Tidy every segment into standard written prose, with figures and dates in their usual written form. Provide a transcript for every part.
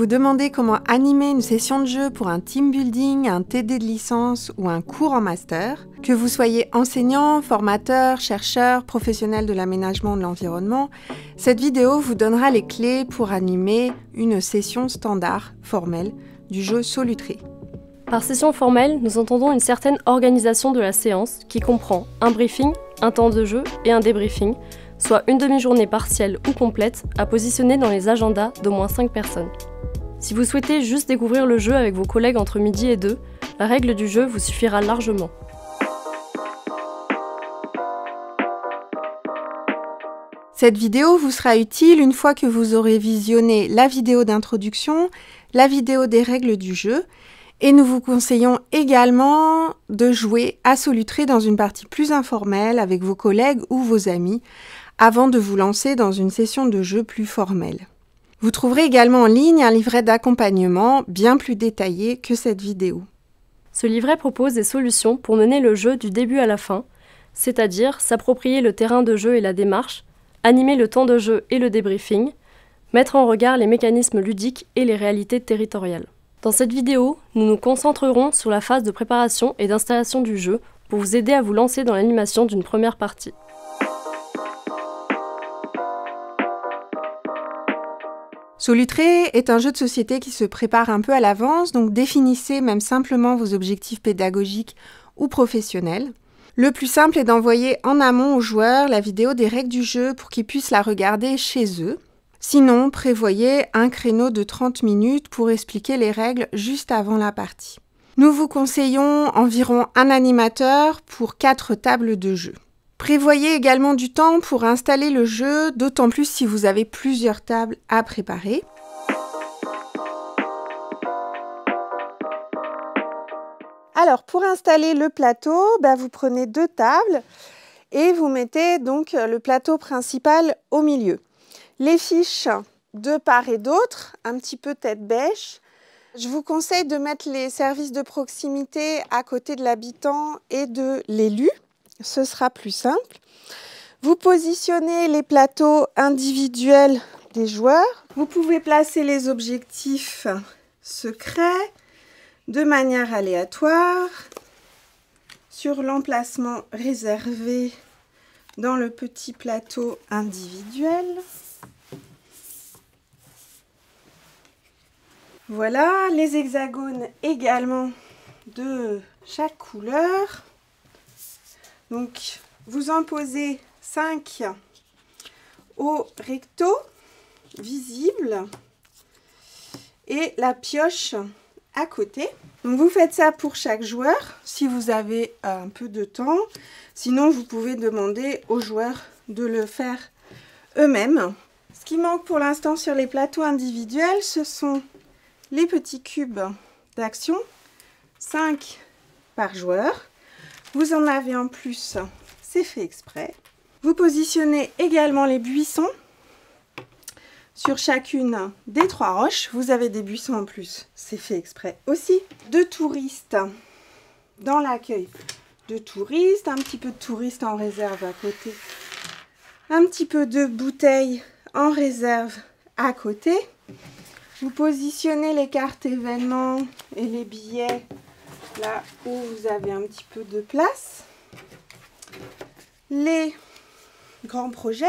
vous demandez comment animer une session de jeu pour un team building, un TD de licence ou un cours en master, que vous soyez enseignant, formateur, chercheur, professionnel de l'aménagement de l'environnement, cette vidéo vous donnera les clés pour animer une session standard, formelle, du jeu Solutré. Par session formelle, nous entendons une certaine organisation de la séance qui comprend un briefing, un temps de jeu et un débriefing, soit une demi-journée partielle ou complète à positionner dans les agendas d'au moins 5 personnes. Si vous souhaitez juste découvrir le jeu avec vos collègues entre midi et 2, la règle du jeu vous suffira largement. Cette vidéo vous sera utile une fois que vous aurez visionné la vidéo d'introduction, la vidéo des règles du jeu, et nous vous conseillons également de jouer à Solutré dans une partie plus informelle avec vos collègues ou vos amis, avant de vous lancer dans une session de jeu plus formelle. Vous trouverez également en ligne un livret d'accompagnement bien plus détaillé que cette vidéo. Ce livret propose des solutions pour mener le jeu du début à la fin, c'est-à-dire s'approprier le terrain de jeu et la démarche, animer le temps de jeu et le débriefing, mettre en regard les mécanismes ludiques et les réalités territoriales. Dans cette vidéo, nous nous concentrerons sur la phase de préparation et d'installation du jeu pour vous aider à vous lancer dans l'animation d'une première partie. Solutré est un jeu de société qui se prépare un peu à l'avance, donc définissez même simplement vos objectifs pédagogiques ou professionnels. Le plus simple est d'envoyer en amont aux joueurs la vidéo des règles du jeu pour qu'ils puissent la regarder chez eux. Sinon, prévoyez un créneau de 30 minutes pour expliquer les règles juste avant la partie. Nous vous conseillons environ un animateur pour 4 tables de jeu. Prévoyez également du temps pour installer le jeu, d'autant plus si vous avez plusieurs tables à préparer. Alors, pour installer le plateau, vous prenez 2 tables et vous mettez donc le plateau principal au milieu. Les fiches de part et d'autre, un petit peu tête bêche. Je vous conseille de mettre les services de proximité à côté de l'habitant et de l'élu. Ce sera plus simple. Vous positionnez les plateaux individuels des joueurs. Vous pouvez placer les objectifs secrets de manière aléatoire sur l'emplacement réservé dans le petit plateau individuel. Voilà, les hexagones également de chaque couleur. Donc, vous en posez 5 au recto, visible, et la pioche à côté. Donc, vous faites ça pour chaque joueur, si vous avez un peu de temps. Sinon, vous pouvez demander aux joueurs de le faire eux-mêmes. Ce qui manque pour l'instant sur les plateaux individuels, ce sont les petits cubes d'action, 5 par joueur. Vous en avez en plus, c'est fait exprès. Vous positionnez également les buissons sur chacune des 3 roches. Vous avez des buissons en plus, c'est fait exprès aussi. 2 touristes dans l'accueil de touristes, un petit peu de touristes en réserve à côté, un petit peu de bouteilles en réserve à côté. Vous positionnez les cartes événements et les billets là où vous avez un petit peu de place. Les grands projets,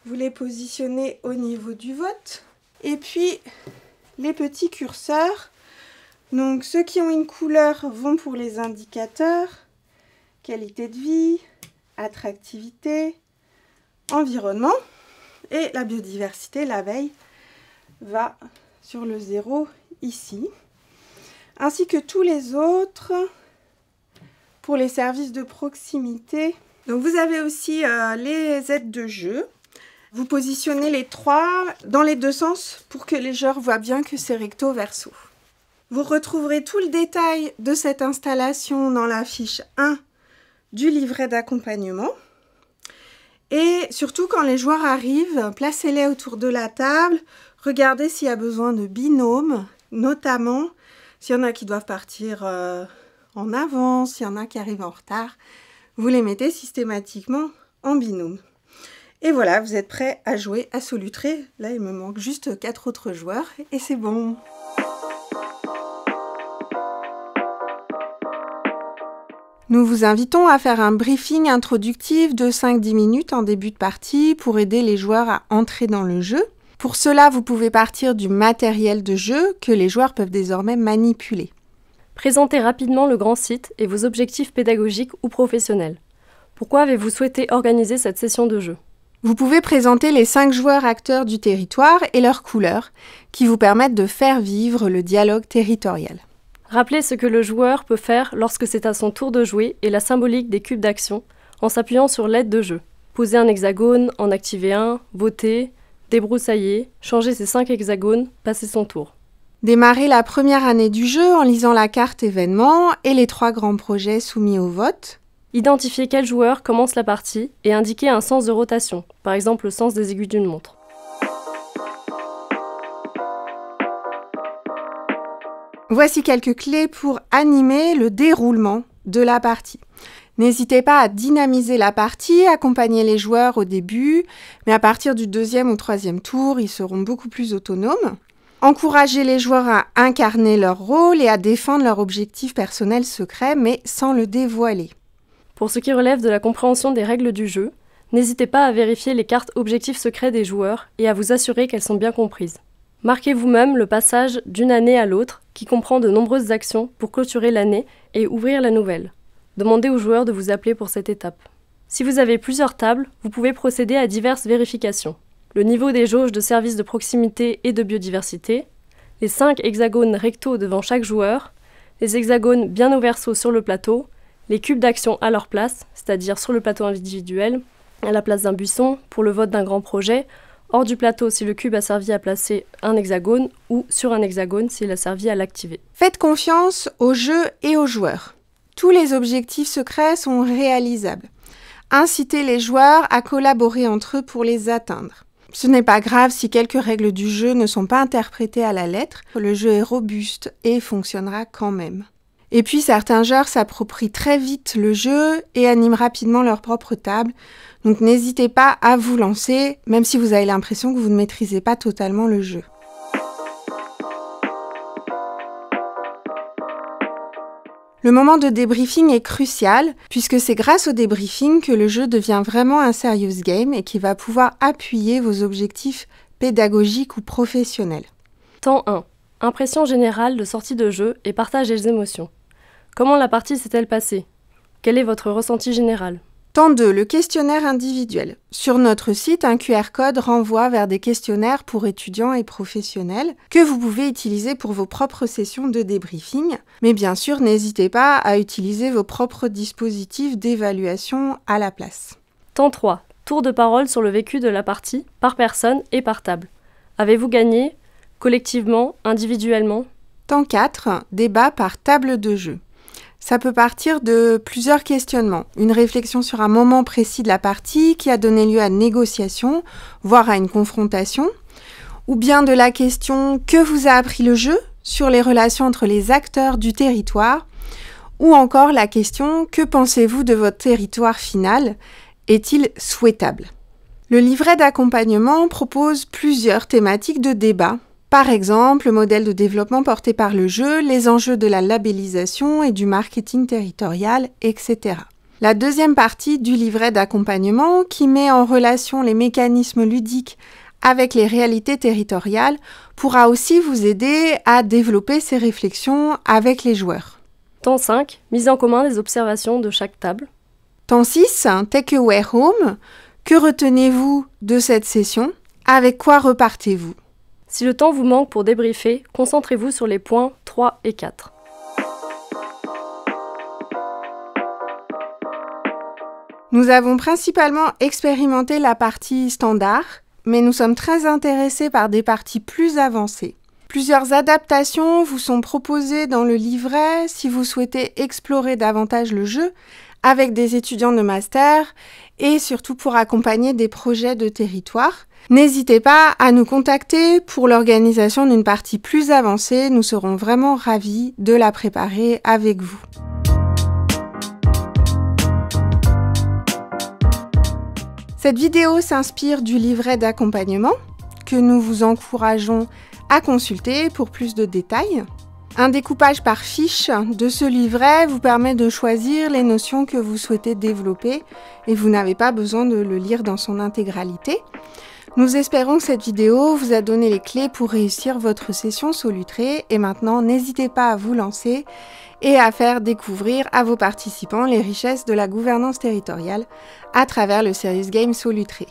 vous les positionnez au niveau du vote. Et puis, les petits curseurs, donc ceux qui ont une couleur vont pour les indicateurs, qualité de vie, attractivité, environnement. Et la biodiversité, l'abeille, va sur le 0 ici, ainsi que tous les autres pour les services de proximité. Donc vous avez aussi les aides de jeu. Vous positionnez les 3 dans les 2 sens pour que les joueurs voient bien que c'est recto verso. Vous retrouverez tout le détail de cette installation dans la fiche 1 du livret d'accompagnement. Et surtout, quand les joueurs arrivent, placez-les autour de la table. Regardez s'il y a besoin de binômes, notamment s'il y en a qui doivent partir en avance, s'il y en a qui arrivent en retard. Vous les mettez systématiquement en binôme. Et voilà, vous êtes prêts à jouer à Solutré. Là, il me manque juste 4 autres joueurs et c'est bon. Nous vous invitons à faire un briefing introductif de 5-10 minutes en début de partie pour aider les joueurs à entrer dans le jeu. Pour cela, vous pouvez partir du matériel de jeu que les joueurs peuvent désormais manipuler. Présentez rapidement le grand site et vos objectifs pédagogiques ou professionnels. Pourquoi avez-vous souhaité organiser cette session de jeu ? Vous pouvez présenter les 5 joueurs acteurs du territoire et leurs couleurs, qui vous permettent de faire vivre le dialogue territorial. Rappelez ce que le joueur peut faire lorsque c'est à son tour de jouer et la symbolique des cubes d'action, en s'appuyant sur l'aide de jeu. Poser un hexagone, en activer un, voter, débroussailler, changer ses 5 hexagones, passer son tour. Démarrer la première année du jeu en lisant la carte événement et les 3 grands projets soumis au vote. Identifier quel joueur commence la partie et indiquer un sens de rotation, par exemple le sens des aiguilles d'une montre. Voici quelques clés pour animer le déroulement de la partie. N'hésitez pas à dynamiser la partie, accompagner les joueurs au début, mais à partir du 2e ou 3e tour, ils seront beaucoup plus autonomes. Encouragez les joueurs à incarner leur rôle et à défendre leur objectif personnel secret, mais sans le dévoiler. Pour ce qui relève de la compréhension des règles du jeu, n'hésitez pas à vérifier les cartes objectifs secrets des joueurs et à vous assurer qu'elles sont bien comprises. Marquez vous-même le passage d'une année à l'autre, qui comprend de nombreuses actions pour clôturer l'année et ouvrir la nouvelle. Demandez aux joueurs de vous appeler pour cette étape. Si vous avez plusieurs tables, vous pouvez procéder à diverses vérifications. Le niveau des jauges de services de proximité et de biodiversité, les 5 hexagones rectos devant chaque joueur, les hexagones bien au verso sur le plateau, les cubes d'action à leur place, c'est-à-dire sur le plateau individuel, à la place d'un buisson, pour le vote d'un grand projet, hors du plateau si le cube a servi à placer un hexagone ou sur un hexagone s'il a servi à l'activer. Faites confiance au jeu et aux joueurs. Tous les objectifs secrets sont réalisables. Incitez les joueurs à collaborer entre eux pour les atteindre. Ce n'est pas grave si quelques règles du jeu ne sont pas interprétées à la lettre, le jeu est robuste et fonctionnera quand même. Et puis certains joueurs s'approprient très vite le jeu et animent rapidement leur propre table, donc n'hésitez pas à vous lancer, même si vous avez l'impression que vous ne maîtrisez pas totalement le jeu. Le moment de débriefing est crucial, puisque c'est grâce au débriefing que le jeu devient vraiment un serious game et qui va pouvoir appuyer vos objectifs pédagogiques ou professionnels. Temps 1. Impression générale de sortie de jeu et partage des émotions. Comment la partie s'est-elle passée ? Quel est votre ressenti général ? Temps 2. Le questionnaire individuel. Sur notre site, un QR code renvoie vers des questionnaires pour étudiants et professionnels que vous pouvez utiliser pour vos propres sessions de débriefing. Mais bien sûr, n'hésitez pas à utiliser vos propres dispositifs d'évaluation à la place. Temps 3. Tour de parole sur le vécu de la partie, par personne et par table. Avez-vous gagné ? Collectivement, individuellement ? Temps 4. Débat par table de jeu. Ça peut partir de plusieurs questionnements. Une réflexion sur un moment précis de la partie qui a donné lieu à une négociation, voire à une confrontation. Ou bien de la question « Que vous a appris le jeu ?» sur les relations entre les acteurs du territoire. Ou encore la question « Que pensez-vous de votre territoire final ? Est-il souhaitable ?» Le livret d'accompagnement propose plusieurs thématiques de débat. Par exemple, le modèle de développement porté par le jeu, les enjeux de la labellisation et du marketing territorial, etc. La deuxième partie du livret d'accompagnement, qui met en relation les mécanismes ludiques avec les réalités territoriales, pourra aussi vous aider à développer ces réflexions avec les joueurs. Temps 5. Mise en commun des observations de chaque table. Temps 6. Takeaway home. Que retenez-vous de cette session ? Avec quoi repartez-vous ? Si le temps vous manque pour débriefer, concentrez-vous sur les points 3 et 4. Nous avons principalement expérimenté la partie standard, mais nous sommes très intéressés par des parties plus avancées. Plusieurs adaptations vous sont proposées dans le livret si vous souhaitez explorer davantage le jeu avec des étudiants de master et surtout pour accompagner des projets de territoire. N'hésitez pas à nous contacter pour l'organisation d'une partie plus avancée. Nous serons vraiment ravis de la préparer avec vous. Cette vidéo s'inspire du livret d'accompagnement que nous vous encourageons à consulter pour plus de détails. Un découpage par fiche de ce livret vous permet de choisir les notions que vous souhaitez développer et vous n'avez pas besoin de le lire dans son intégralité. Nous espérons que cette vidéo vous a donné les clés pour réussir votre session Solutré et maintenant n'hésitez pas à vous lancer et à faire découvrir à vos participants les richesses de la gouvernance territoriale à travers le Serious Game Solutré.